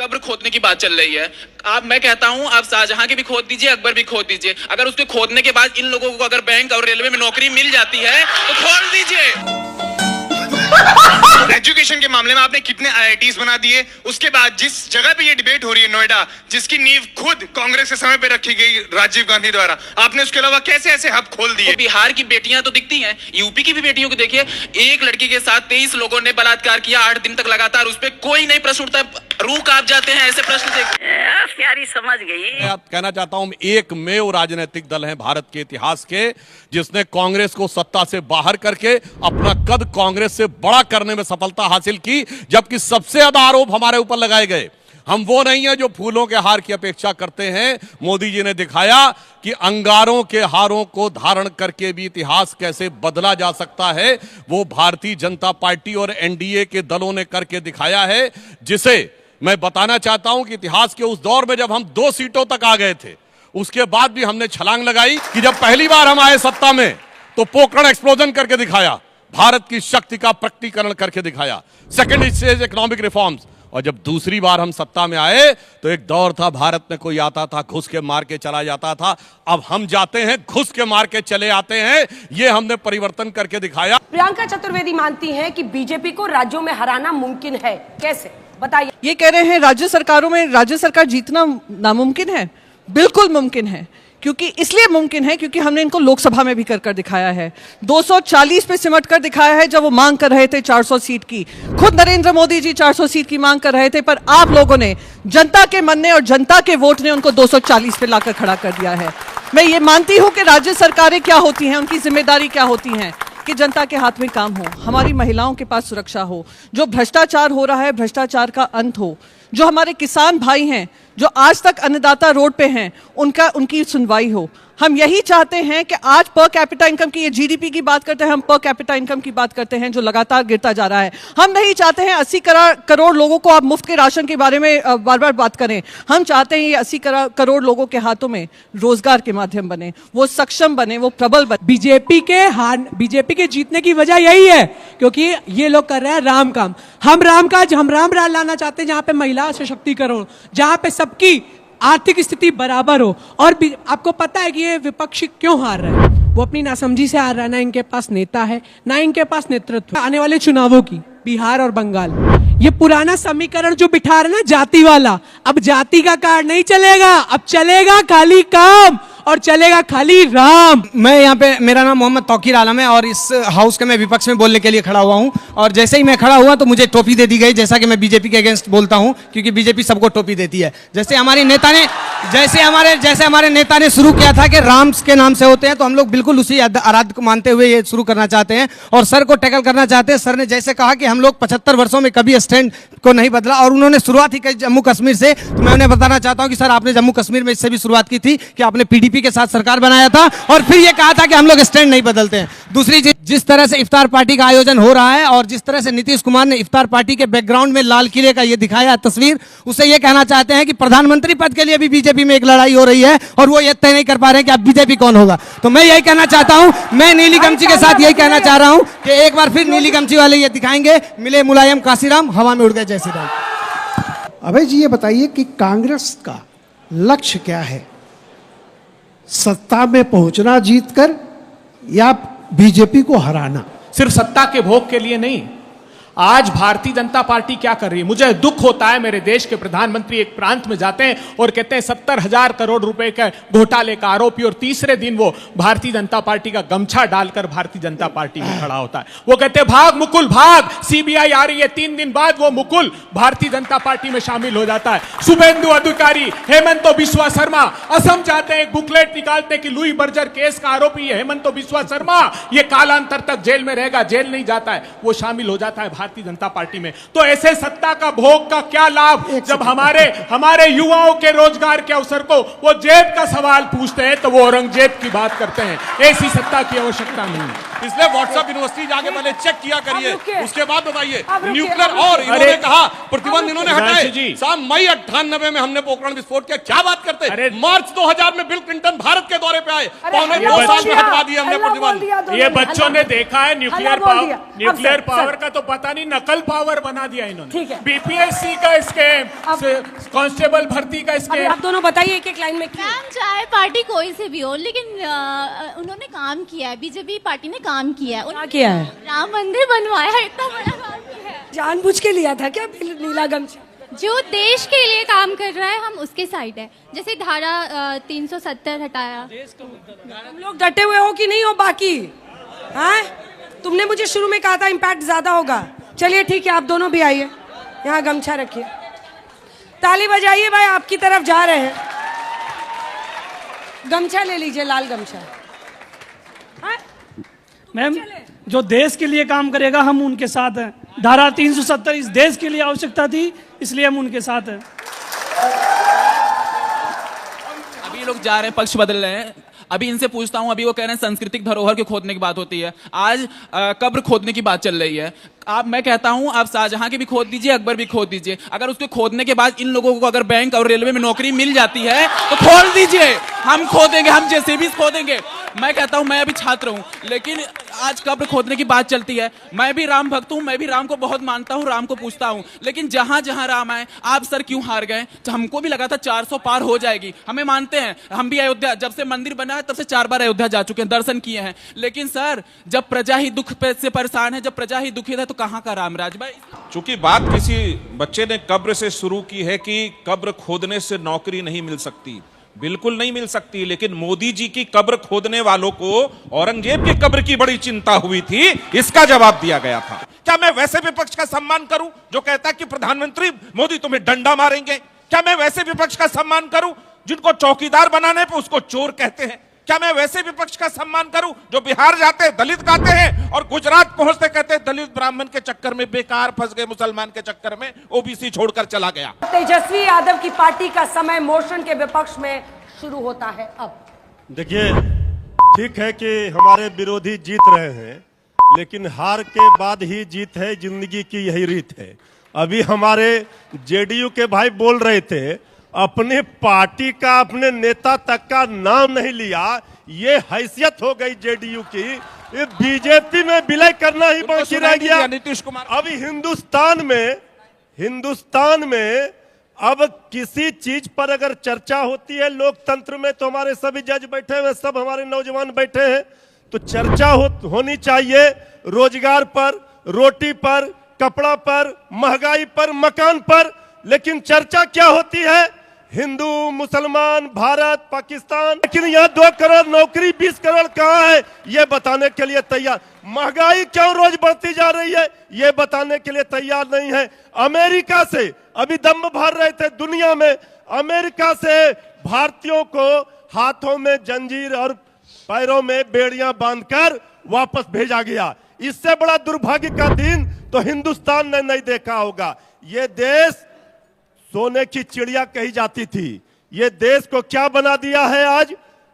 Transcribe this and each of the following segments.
कब्र खोदने की बात चल रही है। मैं कहता हूं आप शाहजहां की भी खोद दीजिए, अकबर भी खोद दीजिए। अगर उसके खोदने के बाद इन लोगों को अगर बैंक और रेलवे में नौकरी मिल जाती है तो खोल दीजिए। एजुकेशन के मामले में आपने कितने आईआईटीज बना दिए, उसके बाद जिस जगह पे ये डिबेट हो रही है नोएडा, जिसकी नींव खुद कांग्रेस के समय पे रखी गई राजीव गांधी द्वारा, आपने उसके अलावा कैसे ऐसे हब खोल दिए। तो बिहार की बेटियां तो दिखती हैं, यूपी की भी बेटियों को देखिए, एक लड़की के साथ 23 लोगों ने बलात्कार किया 8 दिन तक लगातार, उस पर कोई नहीं प्रश्न उठता, रूह कांप जाते हैं ऐसे प्रश्न देख। प्यारी समझ गई। मैं कहना चाहता हूं, एकमेव राजनीतिक दल है भारत के इतिहास के जिसने कांग्रेस को सत्ता से बाहर करके अपना कद कांग्रेस से बड़ा करने में सफलता हासिल की, जबकि सबसे ज्यादा आरोप हमारे ऊपर लगाए गए। हम वो नहीं है जो फूलों के हार की अपेक्षा करते हैं। मोदी जी ने दिखाया कि अंगारों के हारों को धारण करके भी इतिहास कैसे बदला जा सकता है, वो भारतीय जनता पार्टी और एनडीए के दलों ने करके दिखाया है, जिसे मैं बताना चाहता हूं कि इतिहास के उस दौर में जब हम 2 सीटों तक आ गए थे, उसके बाद भी हमने छलांग लगाई कि जब पहली बार हम आए सत्ता में तो पोखरण एक्सप्लोजन करके दिखाया, भारत की शक्ति का प्रकटीकरण करके दिखाया, सेकेंड स्टेज इकोनॉमिक रिफॉर्म्स। और जब दूसरी बार हम सत्ता में आए तो एक दौर था भारत में कोई आता था घुस के मार के चला जाता था, अब हम जाते हैं घुस के मार के चले आते हैं। ये हमने परिवर्तन करके दिखाया। प्रियंका चतुर्वेदी मानती हैं कि बीजेपी को राज्यों में हराना मुमकिन है, कैसे बताइए। ये कह रहे हैं राज्य सरकारों में राज्य सरकार जीतना नामुमकिन है। बिल्कुल मुमकिन है, क्योंकि इसलिए मुमकिन है क्योंकि हमने इनको लोकसभा में भी कर दिखाया है। 240 पे सिमट कर दिखाया है जब वो मांग कर रहे थे 400 सीट की। खुद नरेंद्र मोदी जी 400 सीट की मांग कर रहे थे, पर आप लोगों ने, जनता के मन ने और जनता के वोट ने उनको 240 पे लाकर खड़ा कर दिया है। मैं ये मानती हूं कि राज्य सरकारें क्या होती हैं, उनकी जिम्मेदारी क्या होती है कि जनता के हाथ में काम हो, हमारी महिलाओं के पास सुरक्षा हो, जो भ्रष्टाचार हो रहा है भ्रष्टाचार का अंत हो, जो हमारे किसान भाई हैं जो आज तक अन्नदाता रोड पे हैं उनकी सुनवाई हो। हम यही चाहते हैं कि आज पर कैपिटा इनकम की, ये जीडीपी की बात करते हैं, हम पर कैपिटा इनकम की बात करते हैं जो लगातार गिरता जा रहा है। हम नहीं चाहते हैं 80 करोड़ लोगों को आप मुफ्त के राशन के बारे में बार बार बात करें। हम चाहते हैं ये 80 करोड़ लोगों के हाथों में रोजगार के माध्यम बने, वो सक्षम बने, वो प्रबल बने। बीजेपी के जीतने की वजह यही है क्योंकि ये लोग कर रहे हैं राम काम। हम राम राज लाना चाहते हैं जहां पे महिला सशक्तिकरण, जहां पे सबकी आर्थिक स्थिति बराबर हो। और आपको पता है कि ये विपक्षी क्यों हार रहा है? वो अपनी नासमझी से हार रहा है। ना इनके पास नेता है, ना इनके पास नेतृत्व। आने वाले चुनावों की बिहार और बंगाल, ये पुराना समीकरण जो बिठा रहे ना जाति वाला, अब जाति का कार्ड नहीं चलेगा, अब चलेगा खाली काम और चलेगा खाली राम। मैं यहाँ पे, मेरा नाम मोहम्मद तौकीर आलम है और इस हाउस के मैं विपक्ष में बोलने के लिए खड़ा हुआ हूँ। और जैसे ही मैं खड़ा हुआ तो मुझे टोपी दे दी गई, जैसा कि मैं बीजेपी के अगेंस्ट बोलता हूँ, क्योंकि बीजेपी सबको टोपी देती है। जैसे हमारे नेता ने शुरू किया था कि राम के नाम से होते हैं, तो हम लोग बिल्कुल उसी आराध्य को मानते हुए ये शुरू करना चाहते हैं और सर को टैकल करना चाहते हैं। सर ने जैसे कहा कि हम लोग 75 वर्षों में कभी स्टैंड को नहीं बदला और उन्होंने शुरुआत ही की जम्मू कश्मीर से, तो मैं उन्हें बताना चाहता हूं कि सर आपने जम्मू कश्मीर में इससे भी शुरुआत की थी कि आपने पीडीपी के साथ सरकार बनाया था और फिर ये कहा था कि हम लोग स्टैंड नहीं बदलते हैं। दूसरी चीज, जिस तरह से इफ्तार पार्टी का आयोजन हो रहा है और जिस तरह से नीतीश कुमार ने इफ्तार पार्टी के बैकग्राउंड में लाल किले का ये दिखाया तस्वीर, उससे ये कहना चाहते हैं कि प्रधानमंत्री पद के लिए भी बीजेपी में एक लड़ाई हो रही है और वो ये तय नहीं कर पा रहे हैं कि अब बीजेपी कौन होगा। तो मैं यही कहना चाहता हूं, मैं नीली गमछी के साथ यही कहना चाह रहा हूं कि एक बार फिर नीली गमछी वाले ये दिखाएंगे, मिले मुलायम काशीराम, हवा में उड़ गए जय श्री राम। अभय जी ये बताइए कि कांग्रेस का लक्ष्य क्या है? सत्ता में पहुंचना जीतकर या बीजेपी को हराना? सिर्फ सत्ता के भोग के लिए नहीं, आज भारतीय जनता पार्टी क्या कर रही है। मुझे दुख होता है, मेरे देश के प्रधानमंत्री एक प्रांत में जाते हैं और कहते हैं 70,000 करोड़ रुपए के घोटाले का आरोपी, और तीसरे दिन वो भारतीय जनता पार्टी का गमछा डालकर भारतीय जनता पार्टी में खड़ा होता है। वो कहते हैं भाग मुकुल भाग, सीबीआई आ रही है। 3 दिन बाद वो मुकुल भारतीय जनता पार्टी में शामिल हो जाता है। शुभेंदु अधिकारी, हेमंतो बिस्वा शर्मा, असम जाते हैं, एक बुकलेट निकालते कि लुई बर्जर केस का आरोपी है हेमंतो बिस्वा शर्मा, ये कालांतर तक जेल में रहेगा, जेल नहीं जाता है, वो शामिल हो जाता है भारतीय जनता पार्टी में। तो ऐसे सत्ता का भोग का क्या लाभ जब हमारे युवाओं के रोजगार के अवसर को वो जेब का सवाल पूछते हैं तो वो औरंगजेब की बात करते हैं। ऐसी सत्ता की आवश्यकता नहीं है। इसलिए व्हाट्सएप यूनिवर्सिटी जाके पहले चेक किया अब करिए, रुकिए। उसके बाद बताइए। अब रुकिए, न्यूक्लियर अब और रुकिए। इन्होंने कहा प्रतिबंध इन्होंने सुधांशु हटाए। जी। साहब मई 98 में हमने पोखरण विस्फोट किया, क्या बात करते अरे मार्च 2000 में बिल क्लिंटन भारत के दौरे पे आए, अरे पौने हल्ला 2 बोल साल में दिया, हटवा दिया हमने हल्ला बोल प्रतिबंध। दिया दोनों ये ने, बच्चों हल्ला ने बोल देखा है हल्ला न्यूक्लियर बोल पावर, दिया। अब न्यूक्लियर सर, पावर सर। का तो पता नहीं, नकल पावर बना दिया ठीक इन्होंने। है। बीपीएससी का स्कैम, कांस्टेबल भर्ती का अब स्कैम। आप दोनों बताइए एक एक लाइन में क्यों? मैम चाहे पार्टी कोई से भी हो, लेकिन उन्होंने काम किया है, बीजेपी पार्टी ने काम किया है, क्या किया है? राम मंदिर बनवाया है, इतना बड़ा काम किया है। जानबूझ के लिया था क्या नीला गमछा? जो देश के लिए काम कर रहा है हम उसके साइड है। जैसे धारा 370 हटाया। तुम लोग डटे हुए हो कि नहीं हो बाकी? हाँ, तुमने मुझे शुरू में कहा था इम्पैक्ट ज्यादा होगा। चलिए ठीक है, आप दोनों भी आइए, यहाँ गमछा रखिए, ताली बजाइए भाई, आपकी तरफ जा रहे हैं। गमछा ले लीजिए, लाल गमछा। हाँ? मैम जो देश के लिए काम करेगा हम उनके साथ हैं। धारा 370 इस देश के लिए आवश्यकता थी, इसलिए हम उनके साथ हैं। अभी ये लोग जा रहे हैं, पक्ष बदल रहे हैं। अभी इनसे पूछता हूं, अभी वो कह रहे हैं सांस्कृतिक धरोहर के खोदने की बात होती है, आज कब्र खोदने की बात चल रही है। मैं कहता हूं आप शाहजहां की भी खोद दीजिए, अकबर भी खोद दीजिए। अगर उसके खोदने के बाद इन लोगों को अगर बैंक और रेलवे में नौकरी मिल जाती है तो खोल दीजिए, हम खोदेंगे, हम जेसीबी खोदेंगे। मैं कहता हूं मैं अभी छात्र हूं, लेकिन आज कब्र खोदने की बात चलती है। मैं भी राम भक्त हूं, मैं भी राम को बहुत मानता हूं, राम को पूछता हूं, लेकिन जहां जहां राम आए, आप सर क्यों हार गए? हमको भी लगा था 400 पार हो जाएगी, हमें मानते हैं, हम भी अयोध्या जब से मंदिर बना है तब से 4 बार अयोध्या जा चुके हैं, दर्शन किए हैं। लेकिन सर जब प्रजा ही दुख से परेशान है, जब प्रजा ही दुखी है, तो कहां का रामराज भाई? चूंकि बात किसी बच्चे ने कब्र से शुरू की है कि कब्र खोदने से नौकरी नहीं मिल सकती, बिल्कुल नहीं मिल सकती। लेकिन मोदी जी की कब्र खोदने वालों को औरंगजेब की कब्र की बड़ी चिंता हुई थी, इसका जवाब दिया गया था। क्या मैं वैसे विपक्ष का सम्मान करूं जो कहता है कि प्रधानमंत्री मोदी तुम्हें डंडा मारेंगे? क्या मैं वैसे विपक्ष का सम्मान करूं जिनको चौकीदार बनाने पे उसको चोर कहते हैं? क्या मैं वैसे विपक्ष का सम्मान करूं जो बिहार जाते हैं दलित गाते हैं और गुजरात पहुंचते कहते हैं दलित ब्राह्मण के चक्कर में बेकार फंस गए, मुसलमान के चक्कर में ओबीसी छोड़कर चला गया? तेजस्वी यादव की पार्टी का समय मोशन के विपक्ष में शुरू होता है। अब देखिए, ठीक है कि हमारे विरोधी जीत रहे हैं, लेकिन हार के बाद ही जीत है, जिंदगी की यही रीत है। अभी हमारे जेडीयू के भाई बोल रहे थे, अपने पार्टी का, अपने नेता तक का नाम नहीं लिया, ये हैसियत हो गई जेडीयू की, ये बीजेपी में विलय करना ही बाकी रह गया। नीतीश कुमार अभी हिंदुस्तान में अब किसी चीज पर अगर चर्चा होती है लोकतंत्र में, तो हमारे सभी जज बैठे हुए, सब हमारे नौजवान बैठे हैं, तो चर्चा होनी चाहिए रोजगार पर, रोटी पर, कपड़ा पर, महंगाई पर, मकान पर। लेकिन चर्चा क्या होती है? हिंदू, मुसलमान, भारत, पाकिस्तान। लेकिन यहाँ 2 करोड़ नौकरी 20 करोड़ कहाँ है ये बताने के लिए तैयार। महंगाई क्यों रोज बढ़ती जा रही है ये बताने के लिए तैयार नहीं है। अमेरिका से अभी दम भर रहे थे दुनिया में, अमेरिका से भारतीयों को हाथों में जंजीर और पैरों में बेड़ियां बांधकर वापस भेजा गया। इससे बड़ा दुर्भाग्य का दिन तो हिंदुस्तान ने नहीं देखा होगा। ये देश सोने की चिड़िया कही जाती थी, ये देश को क्या बना दिया है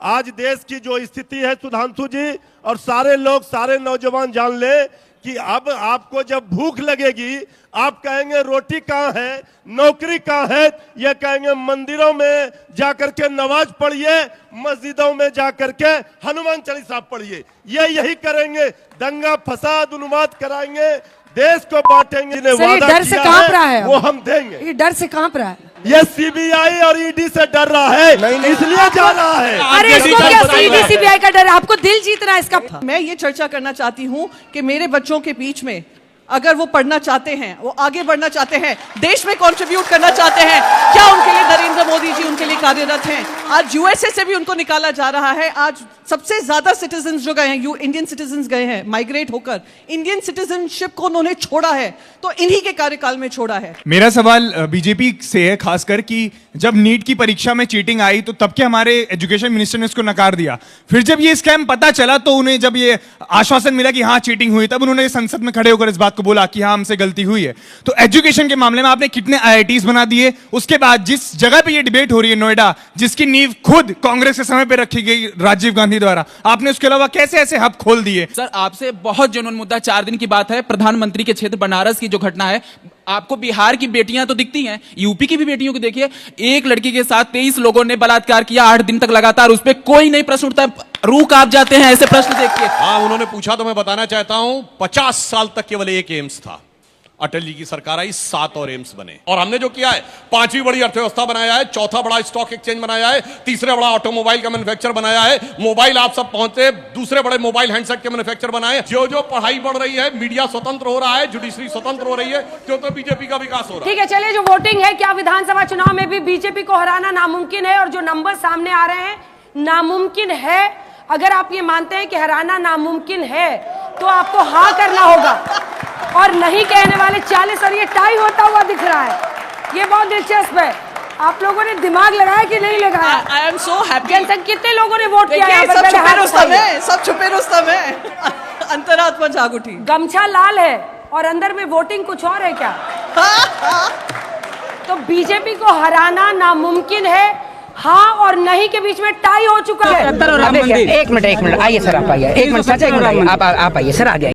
आज देश की जो स्थिति है सुधांशु जी और सारे लोग, सारे नौजवान जान ले कि अब आपको जब भूख लगेगी आप कहेंगे रोटी कहाँ है, नौकरी कहाँ है, ये कहेंगे मंदिरों में जाकर के नमाज पढ़िए, मस्जिदों में जाकर के हनुमान चालीसा पढ़िए। ये यही करेंगे, दंगा फसाद उन्माद कराएंगे, देश को बांटेंगे। डर से कांप रहा है, वो हम देंगे। ये डर से कांप रहा है, ये सीबीआई और ईडी से डर रहा है, इसलिए जा रहा है। अरे इसको क्या ईडी सीबीआई का डर? आपको दिल जीतना है इसका। मैं ये चर्चा करना चाहती हूँ कि मेरे बच्चों के बीच में अगर वो पढ़ना चाहते हैं, वो आगे बढ़ना चाहते हैं, देश में कंट्रीब्यूट करना चाहते हैं, क्या उनके लिए नरेंद्र मोदी जी उनके लिए कार्यरत हैं? आज यूएसए से भी उनको निकाला जा रहा है। आज सबसे ज्यादा सिटीजन जो गए हैं, इंडियन सिटीजन गए हैं माइग्रेट होकर, इंडियन सिटीजनशिप को उन्होंने छोड़ा है, तो इन्हीं के कार्यकाल में छोड़ा है। मेरा सवाल बीजेपी से है, खासकर कि जब नीट की परीक्षा में चीटिंग आई तो तब के हमारे एजुकेशन मिनिस्टर ने उसको नकार दिया। फिर जब ये स्कैम पता चला तो उन्हें जब ये आश्वासन मिला कि हाँ चीटिंग हुई, तब उन्होंने संसद में खड़े होकर इस बात को को बोला कि हाँ हमसे गलती हुई है। तो एजुकेशन के मामले में आपने कितने IITs बना दिए? उसके बाद जिस जगह पे ये डिबेट हो रही है नोएडा, जिसकी नींव खुद कांग्रेस के समय पे रखी गई राजीव गांधी द्वारा, आपने उसके अलावा कैसे ऐसे हब खोल दिए? सर आपसे बहुत जेन्युइन मुद्दा, 4 दिन की बात है, प्रधानमंत्री के क्षेत्र बनारस की जो घटना है, आपको बिहार की बेटियां तो दिखती हैं, यूपी की भी बेटियों को देखिए, एक लड़की के साथ 23 लोगों ने बलात्कार किया 8 दिन तक लगातार, उस पर कोई नहीं प्रश्न उठता, रूह कांप जाते हैं ऐसे प्रश्न देखिए। हाँ, उन्होंने पूछा तो मैं बताना चाहता हूं, 50 साल तक केवल एक एम्स था, अटल जी की सरकार आई 7 और एम्स बने। और हमने जो किया है, 5वीं बड़ी अर्थव्यवस्था बनाया है, 4था बड़ा स्टॉक एक्सचेंज बनाया है, 3रा बड़ा ऑटोमोबाइल का मैन्युफैक्चर बनाया है, मोबाइल आप सब पहुंचे, दूसरे बड़े मोबाइल हैंडसेट के मैन्युफैक्चर बनाए। जो जो पढ़ाई बढ़ रही है, मीडिया स्वतंत्र हो रहा है, जुडिशरी स्वतंत्र हो रही है, तो बीजेपी का विकास हो रहा है। ठीक है, चलिए जो वोटिंग है, क्या विधानसभा चुनाव में भी बीजेपी को हराना नामुमकिन है? और जो नंबर सामने आ रहे हैं, नामुमकिन है। अगर आप ये मानते हैं कि हराना नामुमकिन है तो आपको हाँ करना होगा, और नहीं कहने वाले 40, और ये टाई होता हुआ दिख रहा है। ये बहुत दिलचस्प है। आप लोगों ने दिमाग लगाया कि नहीं लगाया? I am so happy. कितने लोगों ने वोट किया? सब छुपे रुस्तम है, सब छुपे रुस्तम है। अंतरात्मा जाग उठी। गमछा लाल है और अंदर में वोटिंग कुछ और है क्या? तो बीजेपी को हराना नामुमकिन है। हाँ और नहीं के बीच में टाई हो चुका है। एक मिनट आइए सर, आप आइए, एक मिनट आप आइए सर, आगे